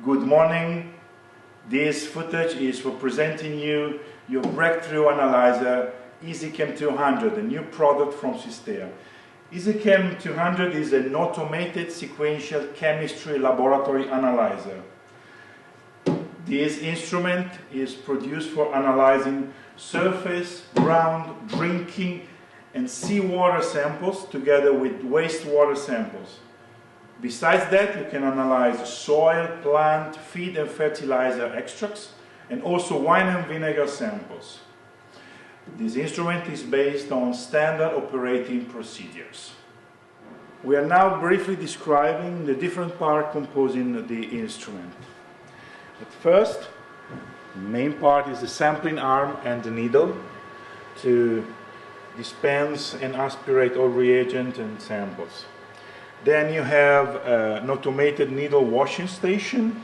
Good morning. This footage is for presenting you your breakthrough analyzer Easychem 200, a new product from Systea. Easychem 200 is an automated sequential chemistry laboratory analyzer. This instrument is produced for analyzing surface, ground, drinking and seawater samples together with wastewater samples. Besides that, you can analyze soil, plant, feed and fertilizer extracts and also wine and vinegar samples. This instrument is based on standard operating procedures. We are now briefly describing the different parts composing the instrument. At first, the main part is the sampling arm and the needle to dispense and aspirate all reagent and samples. Then you have an automated needle washing station,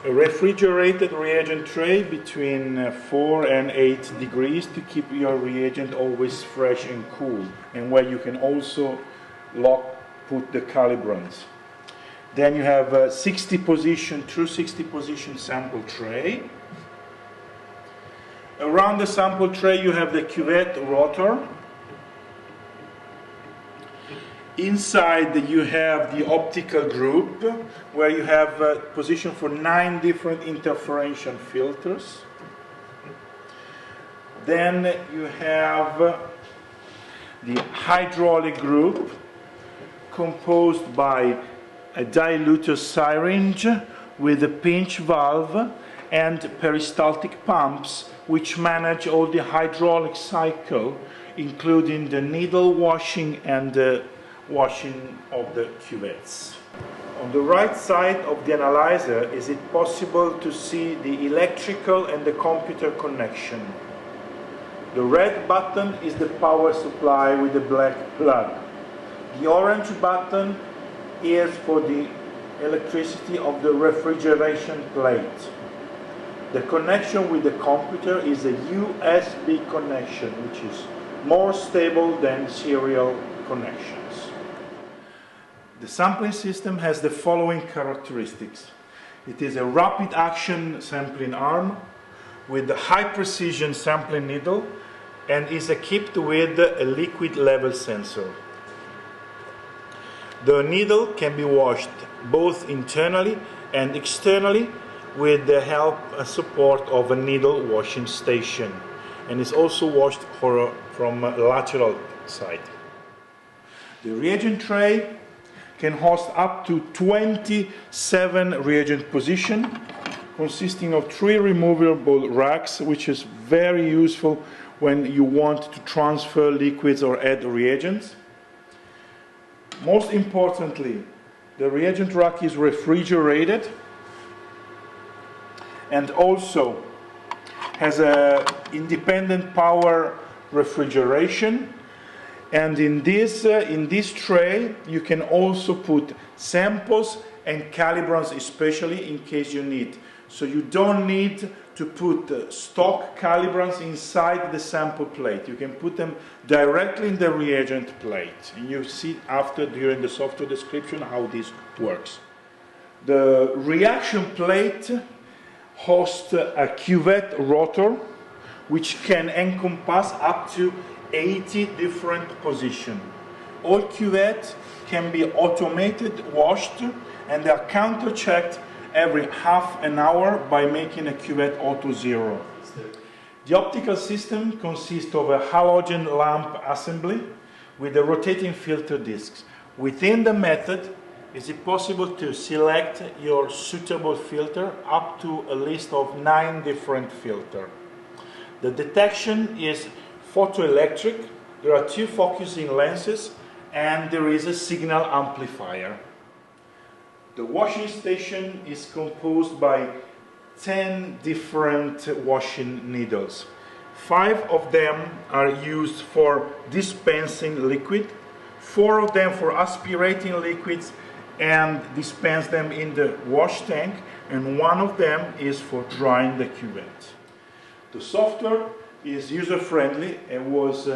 a refrigerated reagent tray between 4 and 8 degrees to keep your reagent always fresh and cool, and where you can also put the calibrants. Then you have a 60 position sample tray. Around the sample tray you have the cuvette rotor. Inside you have the optical group, where you have a position for 9 different interferential filters. Then you have the hydraulic group, composed by a diluter syringe with a pinch valve and peristaltic pumps, which manage all the hydraulic cycle, including the needle washing and the washing of the cuvettes. On the right side of the analyzer is it possible to see the electrical and the computer connection. The red button is the power supply with the black plug. The orange button is for the electricity of the refrigeration plate. The connection with the computer is a USB connection, which is more stable than serial connections. The sampling system has the following characteristics. It is a rapid action sampling arm with a high precision sampling needle and is equipped with a liquid level sensor. The needle can be washed both internally and externally with the help and support of a needle washing station, and is also washed from a lateral side. The reagent tray can host up to 27 reagent positions, consisting of 3 removable racks, which is very useful when you want to transfer liquids or add reagents. Most importantly, the reagent rack is refrigerated and also has an independent power refrigeration. And in this tray you can also put samples and calibrants, especially in case you need. So you don't need to put stock calibrants inside the sample plate. You can put them directly in the reagent plate. And you see after, during the software description, how this works. The reaction plate hosts a cuvette rotor, which can encompass up to 80 different positions. All cuvettes can be automated, washed, and they are counter-checked every half an hour by making a cuvette auto zero. The optical system consists of a halogen lamp assembly with a rotating filter discs. Within the method, is it possible to select your suitable filter up to a list of 9 different filters. The detection is photoelectric, there are 2 focusing lenses, and there is a signal amplifier. The washing station is composed by 10 different washing needles. 5 of them are used for dispensing liquid, 4 of them for aspirating liquids and dispense them in the wash tank, and 1 of them is for drying the cuvette. The software is user-friendly and was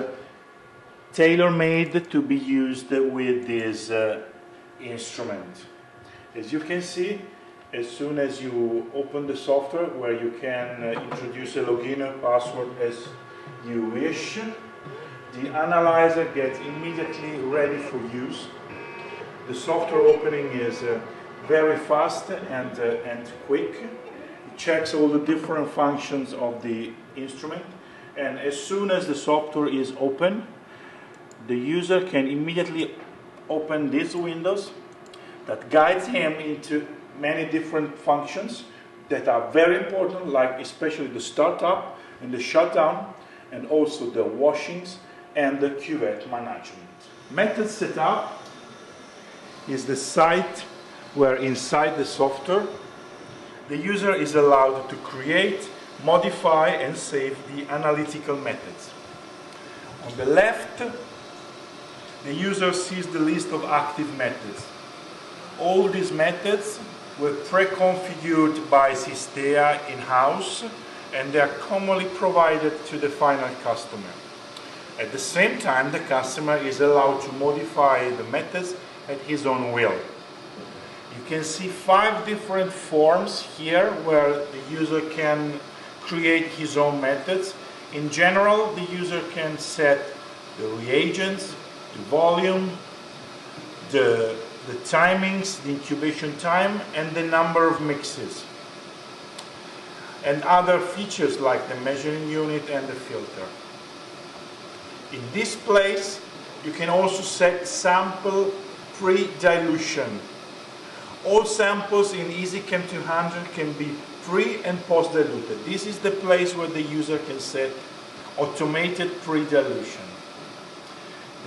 tailor-made to be used with this instrument. As you can see, as soon as you open the software, where you can introduce a login or password as you wish. The analyzer gets immediately ready for use. The software opening is very fast and quick. It checks all the different functions of the instrument, and as soon as the software is open, the user can immediately open these windows that guides him into many different functions that are very important, like especially the startup and the shutdown, and also the washings and the cuvette management. Method setup is the site where inside the software the user is allowed to create, modify and save the analytical methods. On the left, the user sees the list of active methods. All these methods were pre-configured by Systea in-house, and they are commonly provided to the final customer. At the same time, the customer is allowed to modify the methods at his own will. You can see 5 different forms here where the user can create his own methods. In general, the user can set the reagents, the volume, the timings, the incubation time, and the number of mixes, and other features like the measuring unit and the filter. In this place, you can also set sample pre-dilution. All samples in Easychem 200 can be pre- and post-diluted. This is the place where the user can set automated pre-dilution.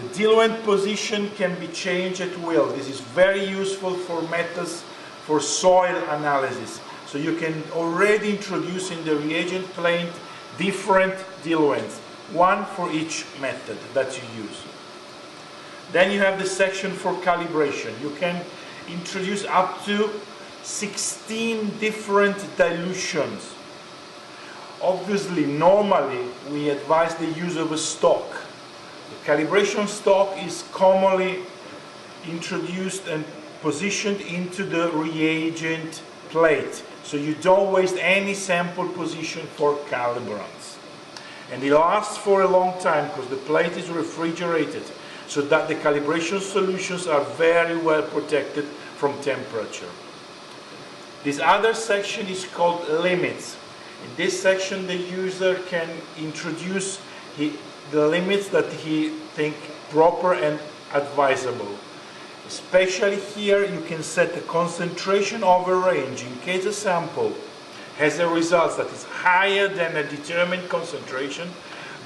The diluent position can be changed at will. This is very useful for methods for soil analysis. So you can already introduce in the reagent plate different diluents, one for each method that you use. Then you have the section for calibration. You can introduce up to 16 different dilutions. Obviously, normally we advise the use of a stock. The calibration stock is commonly introduced and positioned into the reagent plate, so you don't waste any sample position for calibrants. And it lasts for a long time because the plate is refrigerated, so that the calibration solutions are very well protected from temperature. This other section is called limits. In this section, the user can introduce the limits that he thinks proper and advisable. Especially here, you can set the concentration of a range. In case a sample has a result that is higher than a determined concentration,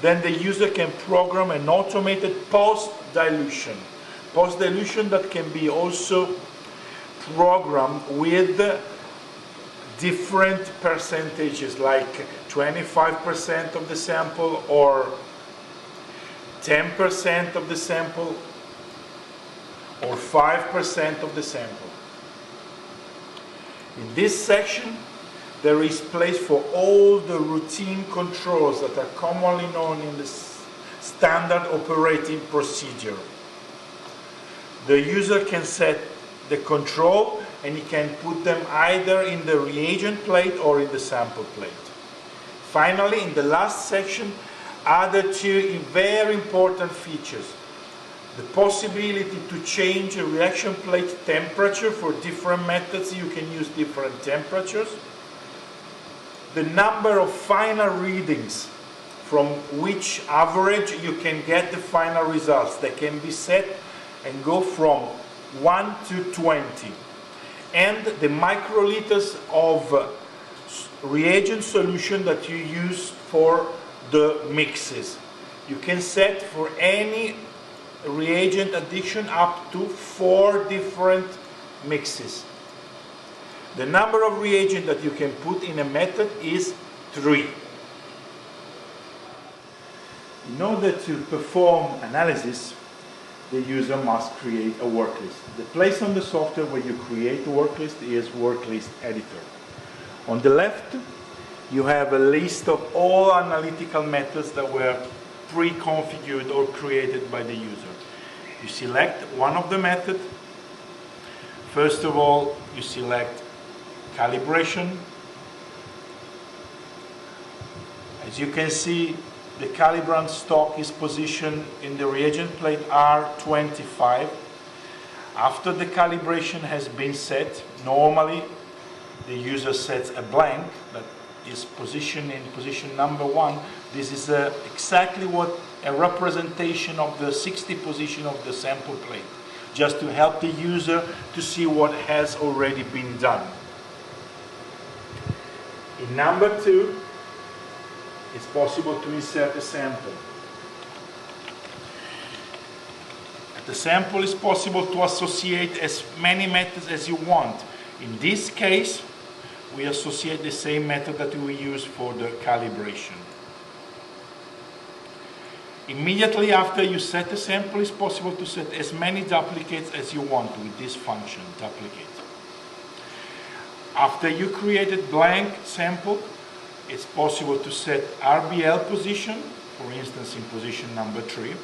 then the user can program an automated post-dilution. Post-dilution that can be also programmed with different percentages, like 25% of the sample or 10% of the sample or 5% of the sample. In this section, there is place for all the routine controls that are commonly known in the standard operating procedure. The user can set the control and he can put them either in the reagent plate or in the sample plate. Finally, in the last section, are the 2 very important features. The possibility to change a reaction plate temperature. For different methods you can use different temperatures. The number of final readings from which average you can get the final results. They can be set and go from 1 to 20. And the microliters of reagent solution that you use for the mixes. You can set for any reagent addition up to 4 different mixes. The number of reagents that you can put in a method is 3. In order to perform analysis, the user must create a worklist. The place on the software where you create a worklist is Worklist Editor. On the left, you have a list of all analytical methods that were pre-configured or created by the user. You select one of the methods. First of all, you select calibration. As you can see, the calibrant stock is positioned in the reagent plate R25. After the calibration has been set, normally the user sets a blank that is positioned in position number 1. This is exactly what a representation of the 60 position of the sample plate, just to help the user to see what has already been done. In number 2, it's possible to insert a sample. At the sample is possible to associate as many methods as you want. In this case, we associate the same method that we use for the calibration. Immediately after you set the sample, it's possible to set as many duplicates as you want with this function, duplicate. After you created blank sample, it's possible to set RBL position, for instance in position number 3,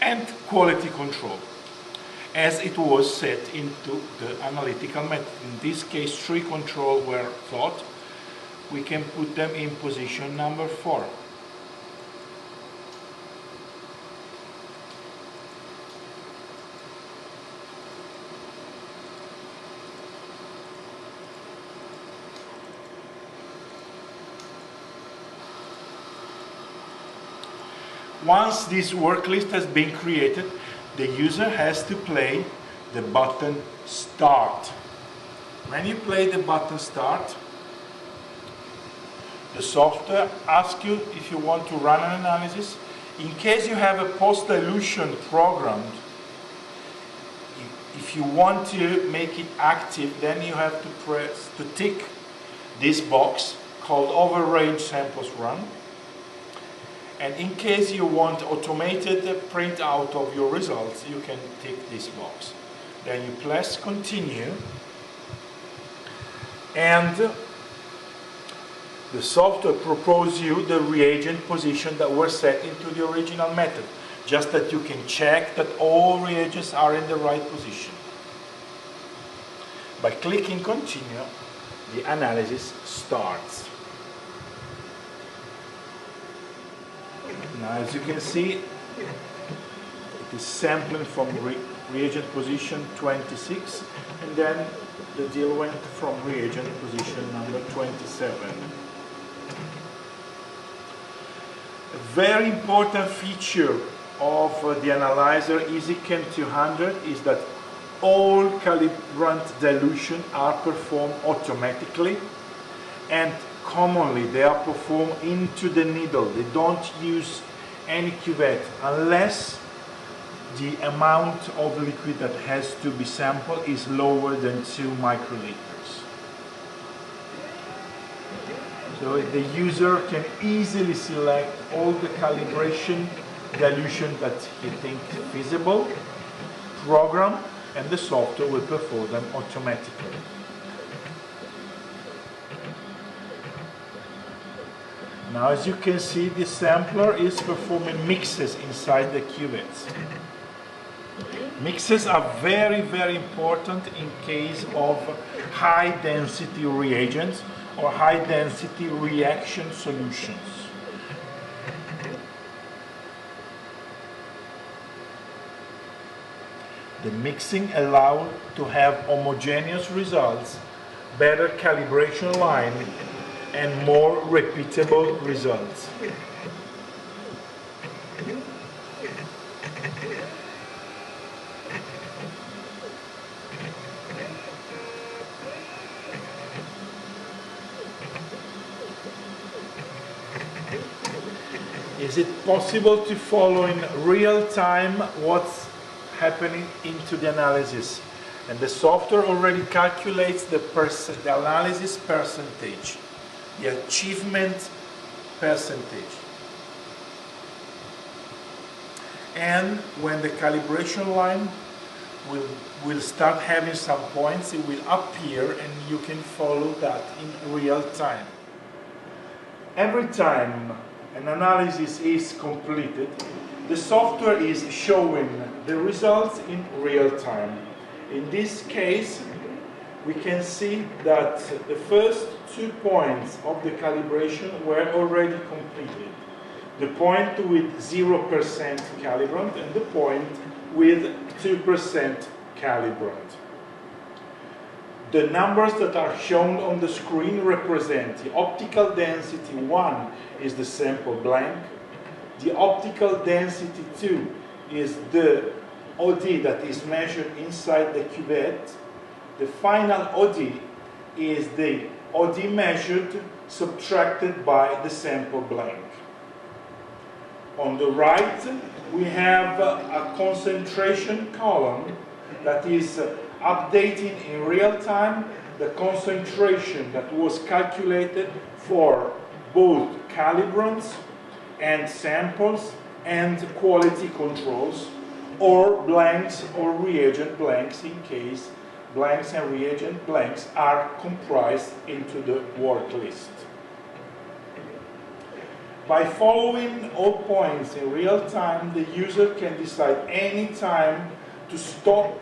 and quality control, as it was set into the analytical method. In this case, 3 control were thought. We can put them in position number 4. Once this work list has been created, the user has to play the button Start. When you play the button Start, the software asks you if you want to run an analysis. In case you have a post-dilution programmed, if you want to make it active, then you have to tick this box called Overrange Samples Run. And in case you want automated printout of your results, you can tick this box. Then you press Continue, and the software proposes you the reagent position that were set into the original method, just that you can check that all reagents are in the right position. By clicking Continue, the analysis starts. Now, as you can see, it is sampling from reagent position 26, and then the deal went from reagent position number 27. A very important feature of the analyzer Easychem 200 is that all calibrant dilution are performed automatically, and commonly they are performed into the needle. They don't use any cuvette unless the amount of liquid that has to be sampled is lower than 2 microliters. So the user can easily select all the calibration dilution that he thinks feasible, program, and the software will perform them automatically. Now, as you can see, the sampler is performing mixes inside the cuvettes. Mixes are very, very important in case of high density reagents or high density reaction solutions. The mixing allows to have homogeneous results, better calibration line, and more repeatable results. Is it possible to follow in real time what's happening into the analysis? And the software already calculates the analysis percentage, the achievement percentage. And when the calibration line will start having some points, it will appear and you can follow that in real time. Every time an analysis is completed, the software is showing the results in real time. In this case, we can see that the first 2 points of the calibration were already completed. The point with 0% calibrant and the point with 2% calibrant. The numbers that are shown on the screen represent the optical density 1 is the sample blank, the optical density 2 is the OD that is measured inside the cuvette, the final OD is the OD measured subtracted by the sample blank. On the right, we have a concentration column that is updating in real time the concentration that was calculated for both calibrants and samples and quality controls, or blanks or reagent blanks in case blanks and reagent blanks are comprised into the work list. By following all points in real time, the user can decide any time to stop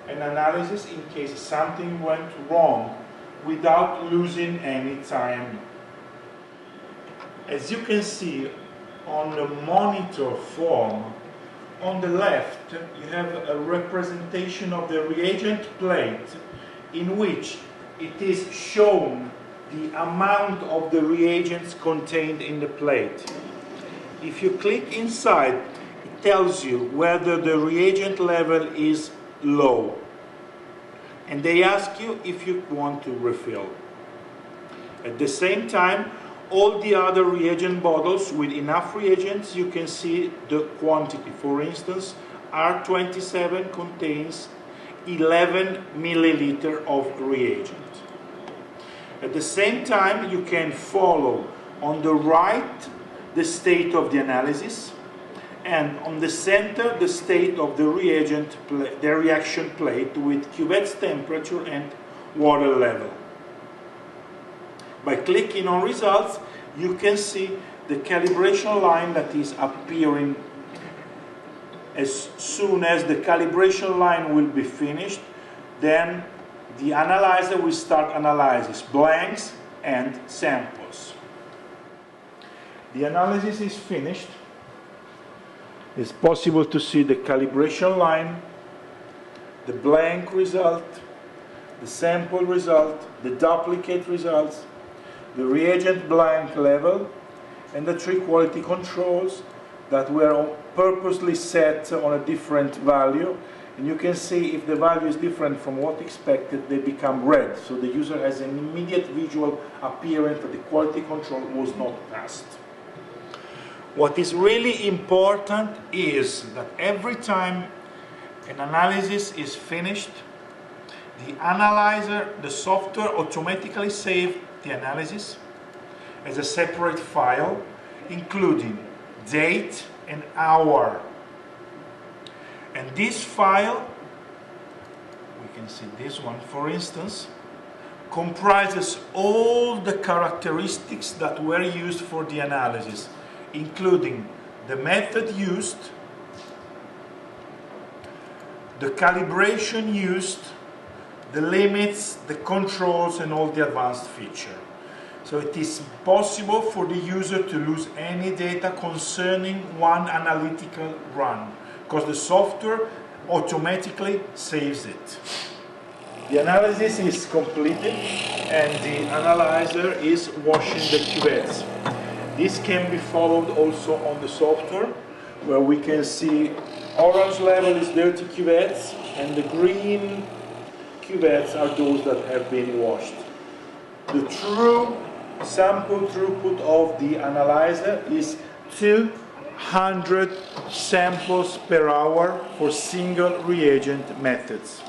an analysis in case something went wrong without losing any time. As you can see on the monitor form, on the left you have a representation of the reagent plate in which it is shown the amount of the reagents contained in the plate. If you click inside, it tells you whether the reagent level is low. And they ask you if you want to refill. At the same time, all the other reagent bottles with enough reagents, you can see the quantity. For instance, R27 contains 11 milliliter of reagent. At the same time, you can follow on the right the state of the analysis, and on the center the state of the reagent, the reaction plate with cuvette's temperature and water level. By clicking on results, you can see the calibration line that is appearing. As soon as the calibration line will be finished, then the analyzer will start analysis, blanks and samples. The analysis is finished. It's possible to see the calibration line, the blank result, the sample result, the duplicate results, the reagent blank level, and the 3 quality controls that were purposely set on a different value. And you can see if the value is different from what expected, they become red. So the user has an immediate visual appearance that the quality control was not passed. What is really important is that every time an analysis is finished, the analyzer, the software automatically saves the analysis as a separate file, including date and hour. And this file, we can see this one for instance, comprises all the characteristics that were used for the analysis, including the method used, the calibration used, the limits, the controls, and all the advanced features. So it is possible for the user to lose any data concerning one analytical run, because the software automatically saves it. The analysis is completed and the analyzer is washing the cuvettes. This can be followed also on the software, where we can see orange level is dirty cuvettes and the green cuvettes are those that have been washed. The true sample throughput of the analyzer is 200 samples per hour for single reagent methods.